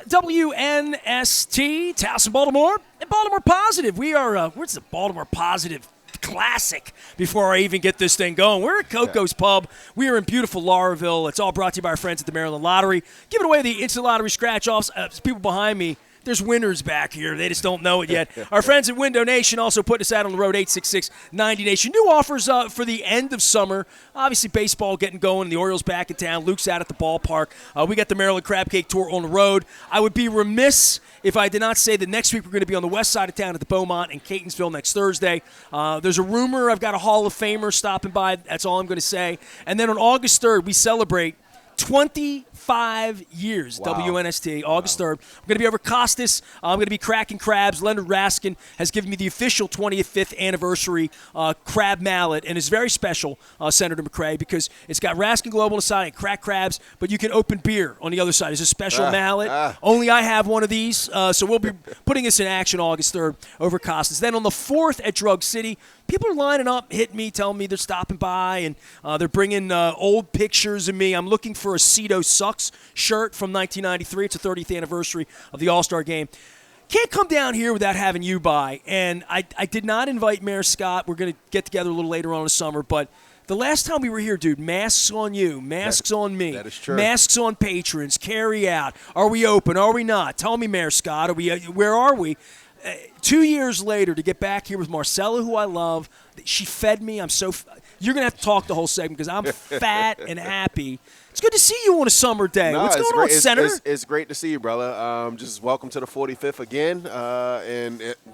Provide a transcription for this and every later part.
WNST, Towson, Baltimore, and Baltimore Positive. We are, where's the Baltimore Positive Classic before I even get this thing going? We're at Koco's Pub. We are in beautiful Lauraville. It's all brought to you by our friends at the Maryland Lottery. Giving away the instant lottery scratch-offs. People behind me, there's winners back here. They just don't know it yet. Our friends at Window Nation also putting us out on the road, 866-90Nation. New offers for the end of summer. Obviously, baseball getting going. The Orioles back in town. Luke's out at the ballpark. We got the Maryland Crab Cake Tour on the road. I would be remiss if I did not say that next week we're going to be on the west side of town at the Beaumont in Catonsville next Thursday. There's a rumor I've got a Hall of Famer stopping by. That's all I'm going to say. And then on August 3rd, we celebrate 25 years, wow. WNST, August 3rd. I'm going to be over Costas. I'm going to be cracking crabs. Leonard Raskin has given me the official 25th anniversary crab mallet, and it's very special, Senator McCray, because it's got Raskin Global on the side and crack crabs, but you can open beer on the other side. It's a special mallet. Only I have one of these, so we'll be putting this in action August 3rd over Costas. Then on the 4th at Drug City, people are lining up, hitting me, telling me they're stopping by, and they're bringing old pictures of me. I'm looking for a Cito Sucks shirt from 1993. It's the 30th anniversary of the All-Star Game. Can't come down here without having you by. And I did not invite Mayor Scott. We're going to get together a little later on in the summer. But the last time we were here, dude, masks on you, masks on me. That is true. Masks on patrons, carry out. Are we open? Are we not? Tell me, Mayor Scott. Where are we? 2 years later, to get back here with Marcella, who I love, she fed me. You're going to have to talk the whole segment because I'm fat and happy. It's good to see you on a summer day. What's going on, Senator? It's great to see you, brother. Just welcome to the 45th again.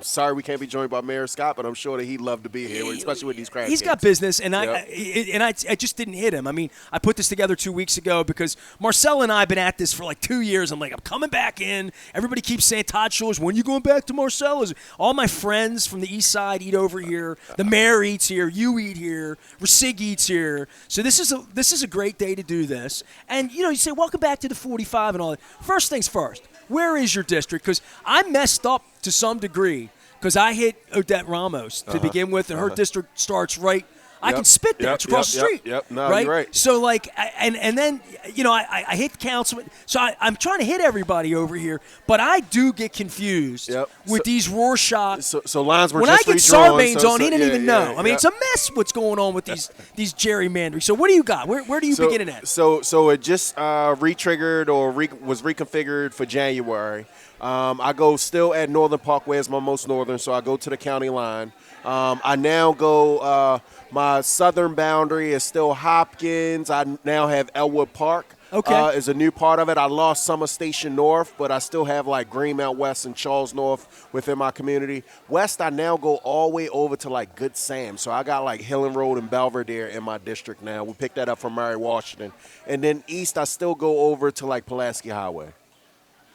Sorry we can't be joined by Mayor Scott, but I'm sure that he'd love to be here, especially with these crab He's cakes. got business, and I just didn't hit him. I mean, I put this together 2 weeks ago because Marcella and I have been at this for like 2 years. I'm like, I'm coming back in. Everybody keeps saying, Todd Shores, when are you going back to Marcella's? All my friends from the east side eat over here. The mayor eats here. You eat here. Rasig eats here. So this is a great day to do this. And, you say, welcome back to the 45 and all that. First things first, where is your district? Because I messed up to some degree because I hit Odette Ramos to begin with, and her district starts right. I can spit there. It's across the street. No, right? You're right. So, and then, I hit the councilman. So I'm trying to hit everybody over here, but I do get confused with these Rorschach. So lines were when just I get Sarbanes on, he didn't even know. I mean, it's a mess what's going on with these gerrymandering. So what do you got? Where do you begin at? So it just re-triggered or was reconfigured for January. I go still at Northern Parkway as my most northern, so I go to the county line. I now go my southern boundary is still Hopkins. I now have Elwood Park. Is a new part of it. I lost Summer Station North, but I still have like Greenmount West and Charles North within my community. West, I now go all the way over to like Good Sam. So I got like Hillen Road and Belvedere in my district now. We picked that up from Mary Washington. And then east, I still go over to like Pulaski Highway.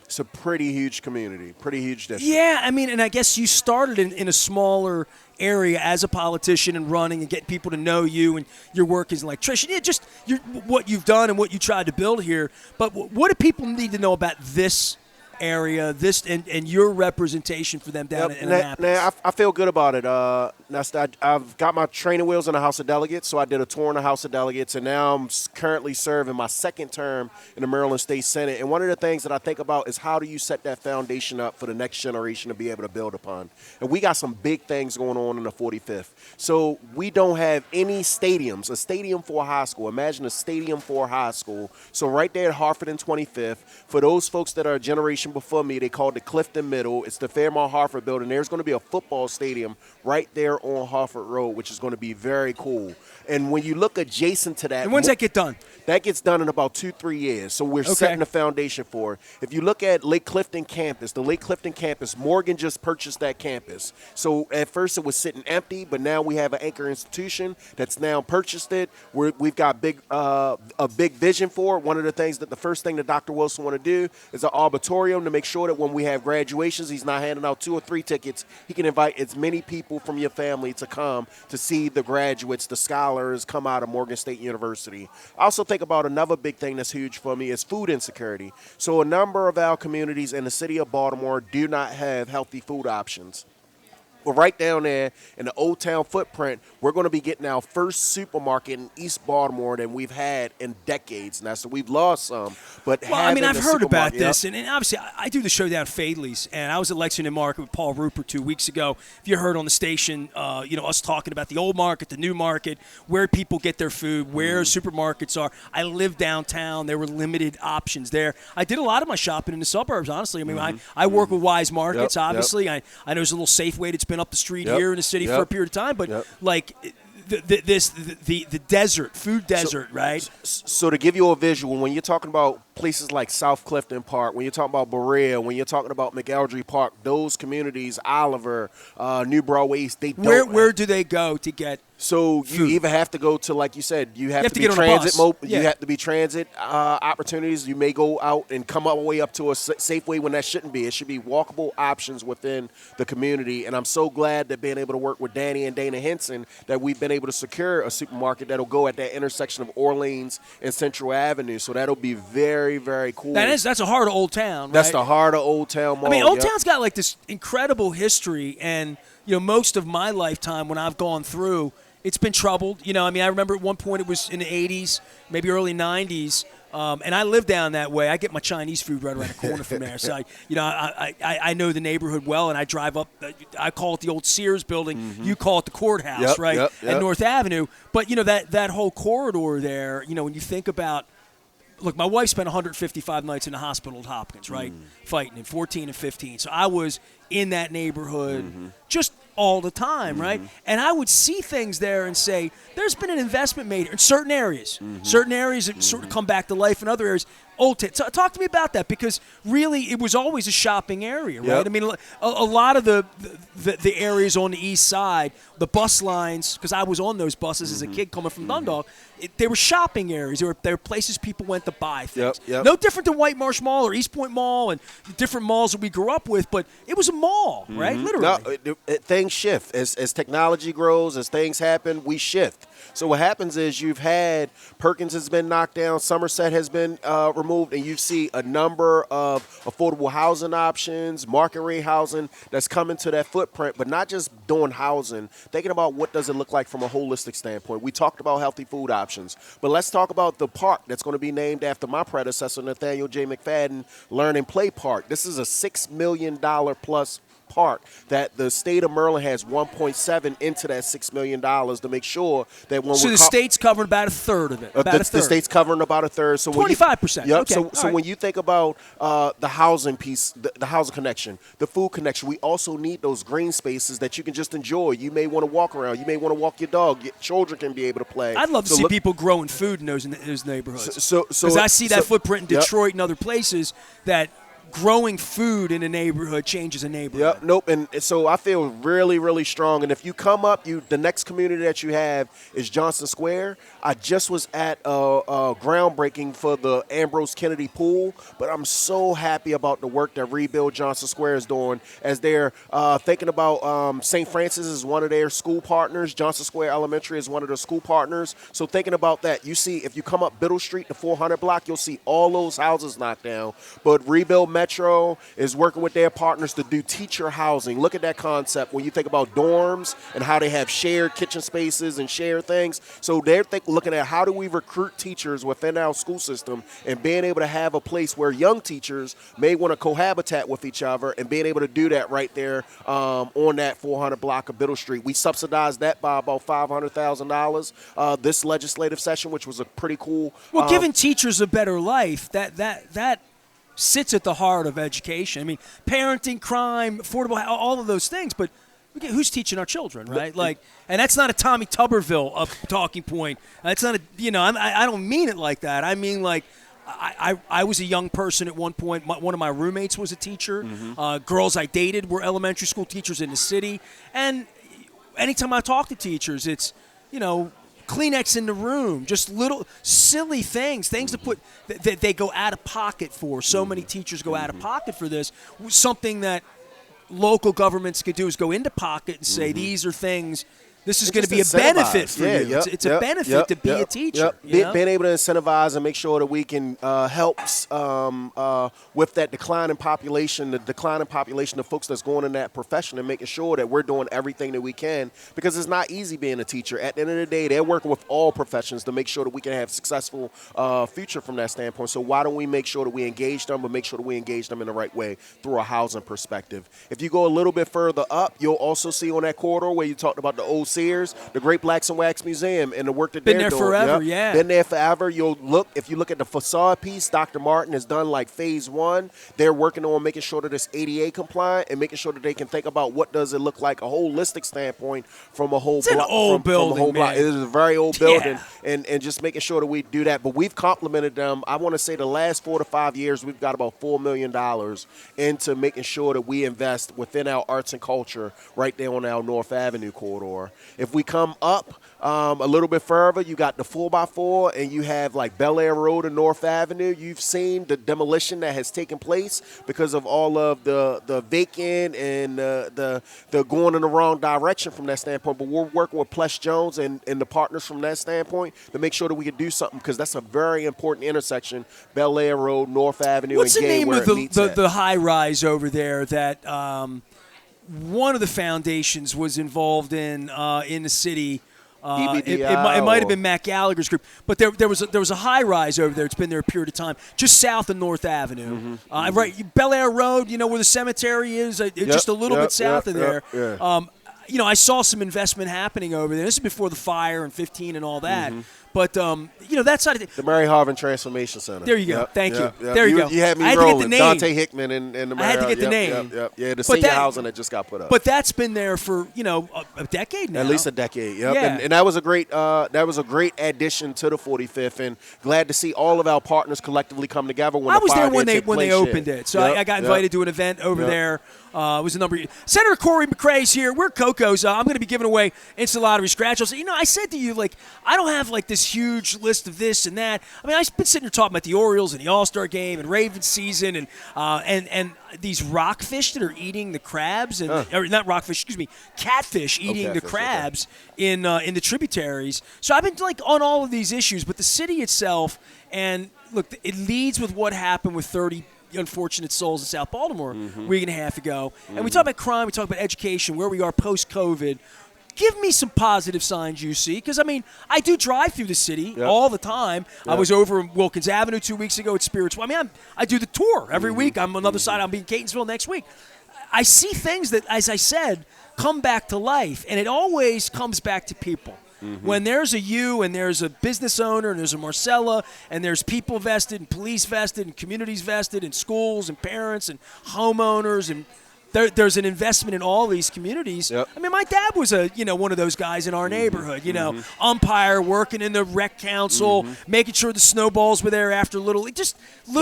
It's a pretty huge community, pretty huge district. Yeah, I mean, and I guess you started in a smaller area as a politician and running and getting people to know you and your work as an electrician. Yeah, what you've done and what you tried to build here. But what do people need to know about this area, and your representation for them down in Annapolis? Now, I feel good about it. I've got my training wheels in the House of Delegates, so I did a tour in the House of Delegates, and now I'm currently serving my second term in the Maryland State Senate. And one of the things that I think about is how do you set that foundation up for the next generation to be able to build upon. And we got some big things going on in the 45th. So we don't have any stadiums, a stadium for a high school. Imagine a stadium for a high school. So right there at Hartford and 25th, for those folks that are a generation before me, they called it Clifton Middle. It's the Fairmont Hartford building. There's going to be a football stadium right there on Hartford Road, which is going to be very cool. And when you look adjacent to that. And when's that get done? That gets done in about 2-3 years. So we're setting the foundation for it. If you look at Lake Clifton campus, the Lake Clifton campus, Morgan just purchased that campus. So at first it was sitting empty, but now we have an anchor institution that's now purchased it. We've got a big vision for it. One of the things the first thing that Dr. Wilson want to do is an arbitorium to make sure that when we have graduations, he's not handing out 2 or 3 tickets. He can invite as many people from your family to come to see the graduates, the scholars come out of Morgan State University. I also think about another big thing that's huge for me is food insecurity. So a number of our communities in the city of Baltimore do not have healthy food options. right down there in the Old Town footprint, we're going to be getting our first supermarket in East Baltimore than we've had in decades now. So we've lost some, but well, I mean, I've heard about yep. this, and obviously I do the show down at Fadley's, and I was at Lexington Market with Paul Rupert 2 weeks ago. If you heard on the station, us talking about the old market, the new market, where people get their food, where supermarkets are. I live downtown. There were limited options there. I did a lot of my shopping in the suburbs, honestly. I mean, I work with Wise Markets, obviously. I know there's a little Safeway that's been up the street here in the city for a period of time, but like the desert, food desert, right? So to give you a visual, when you're talking about places like South Clifton Park, when you're talking about Berea, when you're talking about McElderry Park, those communities, Oliver, New Broadway East, they don't. Where do they go to get? So you either have to go to, like you said, you have to be transit. You have to be transit opportunities. You may go out and come all the way up to a Safeway when that shouldn't be. It should be walkable options within the community. And I'm so glad that being able to work with Danny and Dana Henson that we've been able to secure a supermarket that'll go at that intersection of Orleans and Central Avenue. So that'll be very, very cool. That's the heart of Old Town, right? That's the heart of Old Town Mall. I mean, Old Town's got like this incredible history, and most of my lifetime when I've gone through, it's been troubled. I mean, I remember at one point it was in the 80s, maybe early 90s, and I live down that way. I get my Chinese food right around the corner from there. So, I know the neighborhood well, and I drive up. I call it the old Sears building. Mm-hmm. You call it the courthouse, right, at North Avenue. But, that whole corridor there, when you think about – look, my wife spent 155 nights in the hospital at Hopkins, right, fighting in 14 and 15. So I was in that neighborhood just all the time, right? And I would see things there and say, there's been an investment made in certain areas. Certain areas that sort of come back to life, in other areas, Old Town. So talk to me about that, because really it was always a shopping area, right? I mean, a lot of the areas on the east side, the bus lines, because I was on those buses as a kid coming from Dundalk, they were shopping areas. They were places people went to buy things. No different than White Marsh Mall or East Point Mall and different malls that we grew up with, but it was a mall, right? Literally. No, things shift. As technology grows, as things happen, we shift. So what happens is you've had Perkins has been knocked down, Somerset has been removed, and you see a number of affordable housing options, market rate housing that's coming to that footprint, but not just doing housing, thinking about what does it look like from a holistic standpoint. We talked about healthy food options, but let's talk about the park that's going to be named after my predecessor, Nathaniel J. McFadden Learn and Play Park. This is a $6 million plus park that the state of Maryland has 1.7 into that $6 million to make sure that when the state's covering about a third of it. The state's covering about a third. So 25%. Yep. Okay. So when you think about the housing piece, the housing connection, the food connection, we also need those green spaces that you can just enjoy. You may want to walk around. You may want to walk your dog. Your children can be able to play. I'd love to see people growing food in those neighborhoods. Because I see that footprint in Detroit and other places that growing food in a neighborhood changes a neighborhood. Yep, nope. And so I feel really, really strong. And if you come up, the next community that you have is Johnson Square. I just was at a groundbreaking for the Ambrose Kennedy Pool, but I'm so happy about the work that Rebuild Johnson Square is doing as they're thinking about St. Francis is one of their school partners. Johnson Square Elementary is one of their school partners. So thinking about that, you see, if you come up Biddle Street, the 400 block, you'll see all those houses knocked down. But Rebuild Metro is working with their partners to do teacher housing. Look at that concept when you think about dorms and how they have shared kitchen spaces and shared things. So they're looking at how do we recruit teachers within our school system and being able to have a place where young teachers may want to cohabitate with each other and being able to do that right there on that 400 block of Biddle Street. We subsidized that by about $500,000 this legislative session, which was a pretty cool. Well, giving teachers a better life, that sits at the heart of education. I mean, parenting, crime, affordable, all of those things, but who's teaching our children, right? And that's not a Tommy Tuberville talking point. That's not I don't mean it like that. I mean, I was a young person at one point. One of my roommates was a teacher. Girls I dated were elementary school teachers in the city. And anytime I talk to teachers, it's, Kleenex in the room, just little silly things to put that they go out of pocket for. So many teachers go out of pocket for this. Something that local governments could do is go into pocket and say these are things This is It's going to be a just benefit incentivize. for you. It's a benefit to be a teacher. You know? Being able to incentivize and make sure that we can help with that declining population, the declining population of folks that's going in that profession, and making sure that we're doing everything that we can, because it's not easy being a teacher. At the end of the day, they're working with all professions to make sure that we can have a successful future from that standpoint. So why don't we make sure that we engage them, but make sure that we engage them in the right way through a housing perspective. If you go a little bit further up, you'll also see on that corridor where you talked about the old Sears, the Great Blacks and Wax Museum, and the work that they're doing. Been there forever, yeah. Been there forever. If you look at the facade piece, Dr. Martin has done like phase 1. They're working on making sure that it's ADA compliant and making sure that they can think about what does it look like, a holistic standpoint from a whole it's block. An old building, from a whole man. block. It is a very old building, Yeah. and just making sure that we do that. But we've complimented them. I want to say the last 4 to 5 years, we've got about $4 million into making sure that we invest within our arts and culture right there on our North Avenue corridor. If we come up a little bit further, you got the 4x4, and you have like Bel Air Road and North Avenue. You've seen the demolition that has taken place because of all of the vacant and the going in the wrong direction from that standpoint. But we're working with Plush Jones and the partners from that standpoint to make sure that we can do something, because that's a very important intersection, Bel Air Road, North Avenue, What's and the Gay, name where of it meets at. the high rise over there that one of the foundations was involved in the city? It might have been Matt Gallagher's group, but there was a high rise over there. It's been there a period of time, just south of North Avenue, right, Bel Air Road. You know where the cemetery is, just a little bit south of there. I saw some investment happening over there. This is before the fire in 15 and all that. But, that side of the Mary Harvin Transformation Center. There you go. Thank you. Yep. There you go. You had me I had rolling. to get the name. Dante Hickman and the Mary. I had to get the name. Yeah, the senior housing that just got put up. But that's been there for, a decade now. At least a decade, yep. Yeah. And that was a great addition to the 45th, and glad to see all of our partners collectively come together when I the was fire there when did take they place, opened it. So I got invited to an event over there. It was a number of years. Senator Cory McCray's here. We're Koco's. I'm going to be giving away instant lottery scratch-offs. I said to you, I don't have, this huge list of this and that. I mean, I've been sitting here talking about the Orioles and the All-Star game and Ravens season and these rockfish that are eating the crabs, or not rockfish, excuse me, catfish eating the crabs in the tributaries. So I've been, on all of these issues. But the city itself, and, look, it leads with what happened with 30 unfortunate souls in South Baltimore a week and a half ago. And we talk about crime, we talk about education, where we are post-COVID. Give me some positive signs you see, because, I do drive through the city all the time. I was over Wilkins Avenue 2 weeks ago at Spiritual. I do the tour every week. I'm on the other side. I'll be in Catonsville next week. I see things that, as I said, come back to life, and it always comes back to people. When there's a you and there's a business owner and there's a Marcella and there's people vested and police vested and communities vested and schools and parents and homeowners and there's an investment in all these communities. Yep. My dad was one of those guys in our neighborhood, umpire, working in the rec council, making sure the snowballs were there after little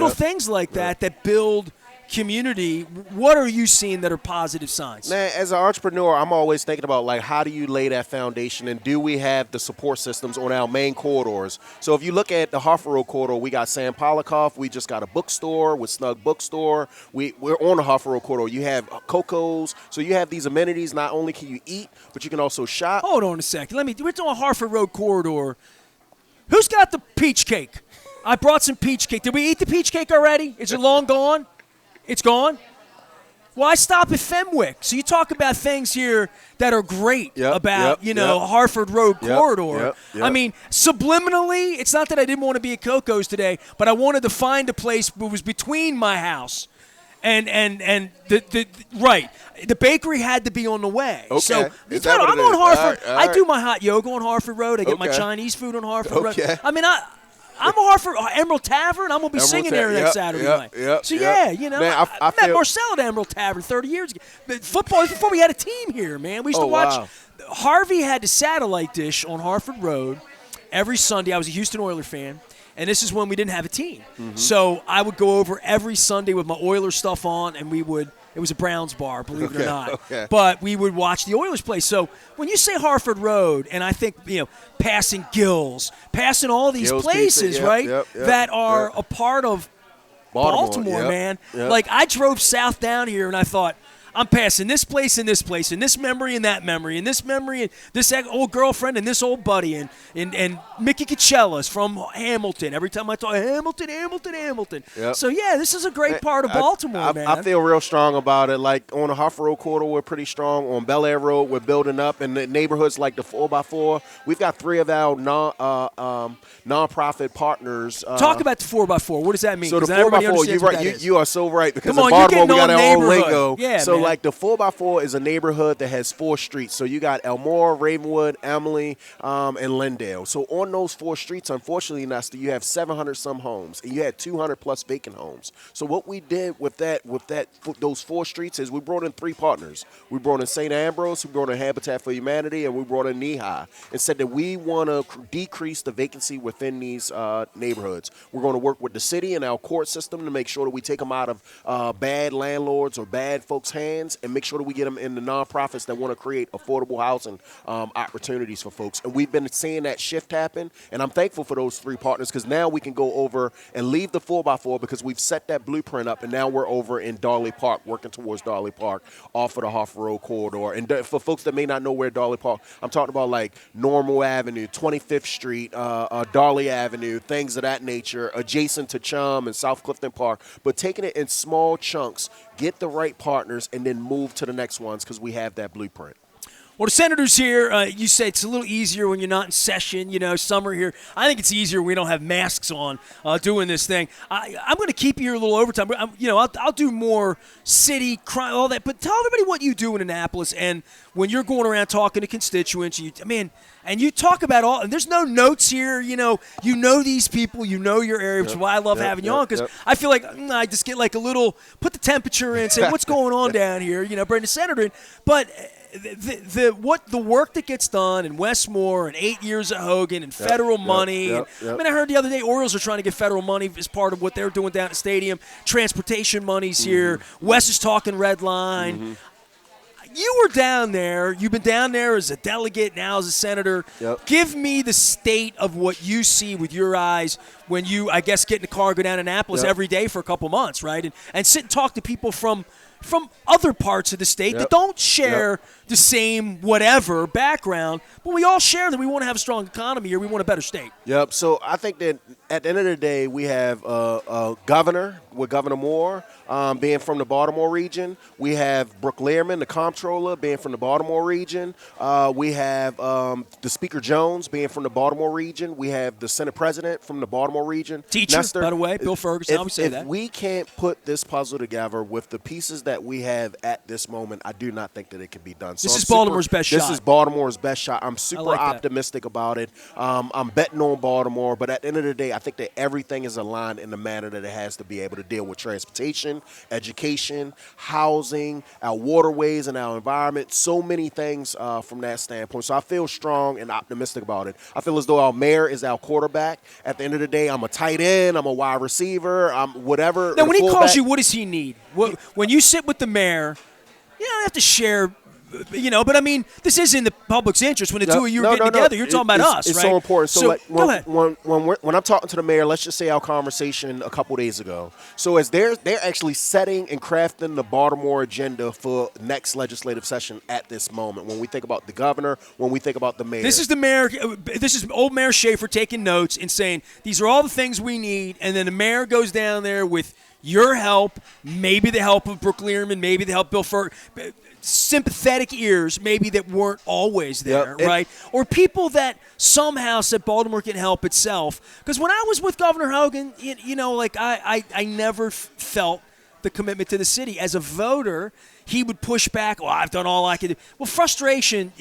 things like that build community. What are you seeing that are positive signs? Man, as an entrepreneur, I'm always thinking about how do you lay that foundation, and do we have the support systems on our main corridors? So if you look at the Harford Road corridor, we got Sam Polikoff. We just got a bookstore with Snug Bookstore. We're on the Harford Road corridor. You have Koco's. So you have these amenities. Not only can you eat, but you can also shop. Hold on a second. We're doing Harford Road corridor. Who's got the peach cake? I brought some peach cake. Did we eat the peach cake already? Is it long gone? It's gone? Well, I stop at Fenwick. So you talk about things here that are great about, Harford Road corridor. Subliminally, it's not that I didn't want to be at Coco's today, but I wanted to find a place that was between my house and the bakery had to be on the way. Okay. So I'm on Harford. All right. I do my hot yoga on Harford Road. I get my Chinese food on Harford Road. I'm a Harford Emerald Tavern. I'm gonna be singing there next Saturday night. Man, I met Marcel at Emerald Tavern 30 years ago. Football was before we had a team here, man. We used to watch. Wow. Harvey had the satellite dish on Harford Road every Sunday. I was a Houston Oilers fan, and this is when we didn't have a team. So I would go over every Sunday with my Oilers stuff on, and we would. It was a Browns bar, believe it or not. But we would watch the Oilers play. So when you say Harford Road, and I think, passing Gills, passing all these places, that are a part of Baltimore, man. I drove south down here, and I thought, I'm passing this place and this place and this memory and that memory and this memory and this old girlfriend and this old buddy and Mickey Cachella's from Hamilton. Every time I talk, Hamilton. Yep. So, yeah, this is a great part of Baltimore, man. I feel real strong about it. Like on the Hoffa Road corridor, we're pretty strong. On Bel Air Road, we're building up. In the neighborhoods like the 4x4, we've got 3 of our nonprofit partners. Talk about the 4x4. What does that mean? So the 4x4, you're right. You are so right, because in Baltimore we got our own lingo. Yeah, so man. like the 4x4 is a neighborhood that has 4 streets. So you got Elmore, Ravenwood, Emily, and Lindale. So on those 4 streets, unfortunately, Nestor, you have 700 some homes, and you had 200 plus vacant homes. So what we did with those 4 streets is we brought in 3 partners. We brought in St. Ambrose, we brought in Habitat for Humanity, and we brought in Nehi, and said that we want to decrease the vacancy within these neighborhoods. We're going to work with the city and our court system to make sure that we take them out of bad landlords or bad folks' hands, and make sure that we get them in the nonprofits that want to create affordable housing opportunities for folks. And we've been seeing that shift happen, and I'm thankful for those 3 partners, because now we can go over and leave the 4x4, because we've set that blueprint up, and now we're over in Darley Park, working towards Darley Park off of the Hoffa Road corridor. And for folks that may not know where Darley Park, I'm talking about like Normal Avenue, 25th Street, Darley Avenue, things of that nature, adjacent to Chum and South Clifton Park, but taking it in small chunks, get the right partners, and then move to the next ones, because we have that blueprint. Well, the Senators here, you say it's a little easier when you're not in session, summer here. I think it's easier when we don't have masks on doing this thing. I'm going to keep you here a little overtime. I'll do more city, crime, all that. But tell everybody what you do in Annapolis, and when you're going around talking to constituents, and you talk about all, and there's no notes here, you know these people, your area, which is why I love having you on, because I feel like I just get like a little, put the temperature in, say, what's going on down here, bring the senator in. But the work that gets done in Westmore and 8 years at Hogan and federal money. I heard the other day Orioles are trying to get federal money as part of what they're doing down at the stadium. Transportation money's here. Wes is talking red line. Mm-hmm. You were down there. You've been down there as a delegate, now as a senator. Give me the state of what you see with your eyes when you, I guess, get in the car, go down to Annapolis every day for a couple months, right? And sit and talk to people from other parts of the state that don't share the same whatever background, but we all share that we want to have a strong economy here. We want a better state. So I think that at the end of the day, we have a governor with Governor Moore being from the Baltimore region. We have Brooke Learman, the comptroller, being from the Baltimore region. We have the Speaker Jones being from the Baltimore region. We have the Senate President from the Baltimore region. Teacher, Nestor, by the way, Bill Ferguson. I always say that. If we can't put this puzzle together with the pieces that we have at this moment, I do not think that it can be done. This is Baltimore's best shot. This is Baltimore's best shot. I'm super optimistic about it. I'm betting on Baltimore, but at the end of the day, I think that everything is aligned in the manner that it has to be able to deal with transportation, education, housing, our waterways, and our environment. So many things from that standpoint. So I feel strong and optimistic about it. I feel as though our mayor is our quarterback. At the end of the day, I'm a tight end. I'm a wide receiver. I'm whatever. Now, when he calls you, what does he need? When you sit with the mayor, you don't have to share. But I mean, this is in the public's interest. When the two of you are getting together, you're talking about us, it's right? So important. So like, go ahead. When I'm talking to the mayor, let's just say our conversation a couple days ago. So as they're actually setting and crafting the Baltimore agenda for next legislative session at this moment. When we think about the governor, when we think about the mayor, this is the mayor. This is old Mayor Schaefer taking notes and saying these are all the things we need, and then the mayor goes down there with your help, maybe the help of Brooke Learman, maybe the help of Bill Ferguson. Sympathetic ears maybe that weren't always there, right? Or people that somehow said Baltimore can help itself. Because when I was with Governor Hogan, I never felt the commitment to the city. As a voter, he would push back, I've done all I can do. Well, frustration,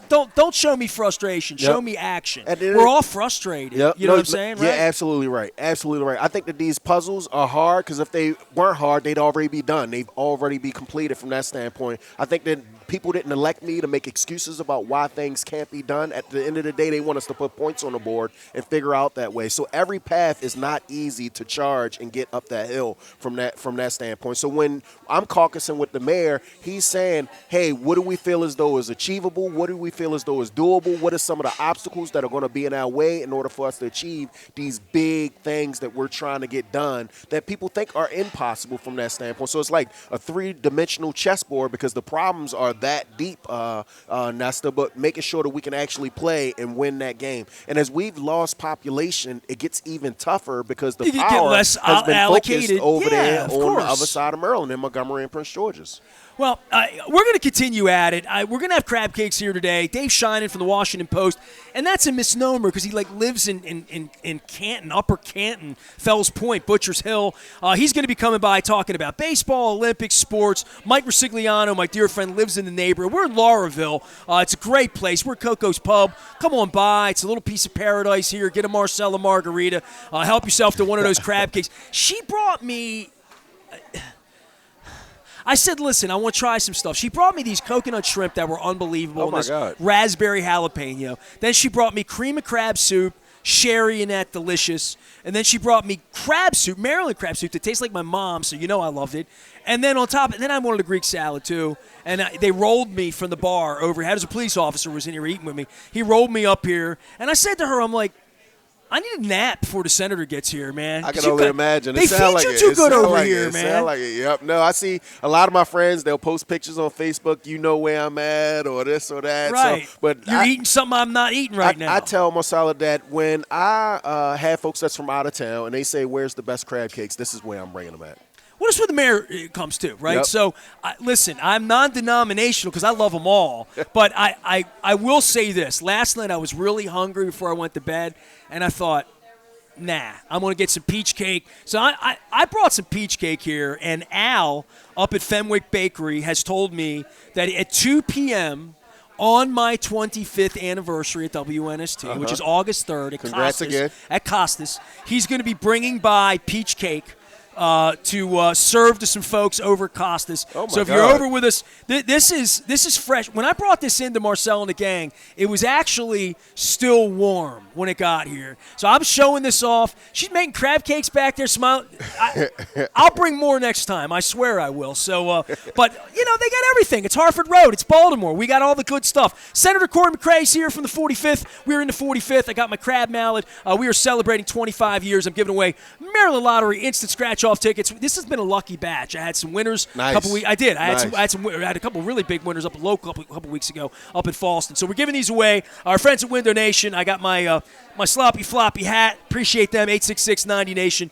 don't show me frustration. Show me action. We're all frustrated. You know what I'm saying, right? Yeah, absolutely right. Absolutely right. I think that these puzzles are hard because if they weren't hard, they'd already be done. They'd already be completed from that standpoint. I think that people didn't elect me to make excuses about why things can't be done. At the end of the day, they want us to put points on the board and figure out that way. So every path is not easy to charge and get up that hill from from that standpoint. So when I'm caucusing with the mayor, he's saying, hey, what do we feel as though is achievable? What do we feel as though is doable? What are some of the obstacles that are going to be in our way in order for us to achieve these big things that we're trying to get done that people think are impossible from that standpoint? So it's like a three-dimensional chessboard because the problems are that deep, Nestor, but making sure that we can actually play and win that game. And as we've lost population, it gets even tougher because the power has been focused over there on the other side of Maryland in Montgomery and Prince George's. Well, we're going to continue at it. We're going to have crab cakes here today. Dave Sheinin from the Washington Post, and that's a misnomer because he lives in Canton, Upper Canton, Fells Point, Butchers Hill. He's going to be coming by talking about baseball, Olympics, sports. Mike Rosigliano, my dear friend, lives in the neighborhood. We're in Lauraville. It's a great place. We're at Coco's Pub. Come on by. It's a little piece of paradise here. Get a Marcella margarita. Help yourself to one of those crab cakes. She brought me... I said, listen, I want to try some stuff. She brought me these coconut shrimp that were unbelievable. Oh, my God. Raspberry jalapeno. Then she brought me cream of crab soup, sherry and that delicious. And then she brought me crab soup, Maryland crab soup, that tastes like my mom, so you know I loved it. And then on top, and then I wanted a Greek salad too. And they rolled me from the bar over. How does a police officer was in here eating with me? He rolled me up here, and I said to her, I'm like, I need a nap before the senator gets here, man. I can only imagine. They feed you too good over here, man. Sound like it. Yep. No, I see a lot of my friends. They'll post pictures on Facebook. You know where I'm at, or this or that. Right. So, but you're eating something I'm not eating right now. I tell Marcella that when I have folks that's from out of town and they say, "Where's the best crab cakes?" This is where I'm bringing them at. Well, that's where the mayor comes to, right? Yep. So, listen, I'm non-denominational because I love them all. But I will say this. Last night I was really hungry before I went to bed, and I thought, nah, I'm going to get some peach cake. So I brought some peach cake here, and Al up at Fenwick Bakery has told me that at 2 p.m. on my 25th anniversary at WNST, which is August 3rd at Costas, he's going to be bringing by peach cake to serve to some folks over at Costas. Oh my so if God. you're over with us, this is fresh. When I brought this into Marcel and the gang, it was actually still warm when it got here. So I'm showing this off. She's making crab cakes back there. Smile. I'll bring more next time. I swear I will. So, but they got everything. It's Harford Road. It's Baltimore. We got all the good stuff. Senator Cory McCray's here from the 45th. We're in the 45th. I got my crab mallet. We are celebrating 25 years. I'm giving away Maryland Lottery instant scratch-off tickets. This has been a lucky batch. I had some winners. Nice. A couple weeks. I did. I Nice. had a couple really big winners up local a couple weeks ago up in Falston. So we're giving these away. Our friends at Window Nation. I got my sloppy floppy hat. Appreciate them. 866-90 Nation.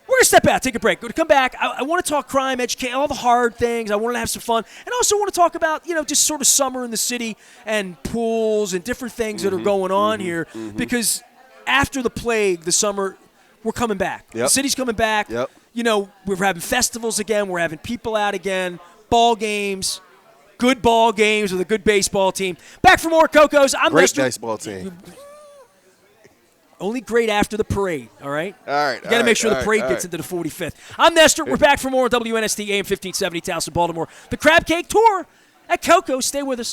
We're going to step out, take a break. Going to come back. I want to talk crime, educate, all the hard things. I want to have some fun. And also want to talk about, just sort of summer in the city and pools and different things that are going on here. Because after the plague, the summer, we're coming back. Yep. The city's coming back. Yep. We're having festivals again. We're having people out again. Ball games. Good ball games with a good baseball team. Back for more Cocos. I'm Great Nestor. baseball team. Only great after the parade, all right? All right. You got to make sure the parade gets into the 45th. I'm Nestor. We're back for more on WNST AM 1570, Towson, Baltimore. The Crab Cake Tour at Coco. Stay with us.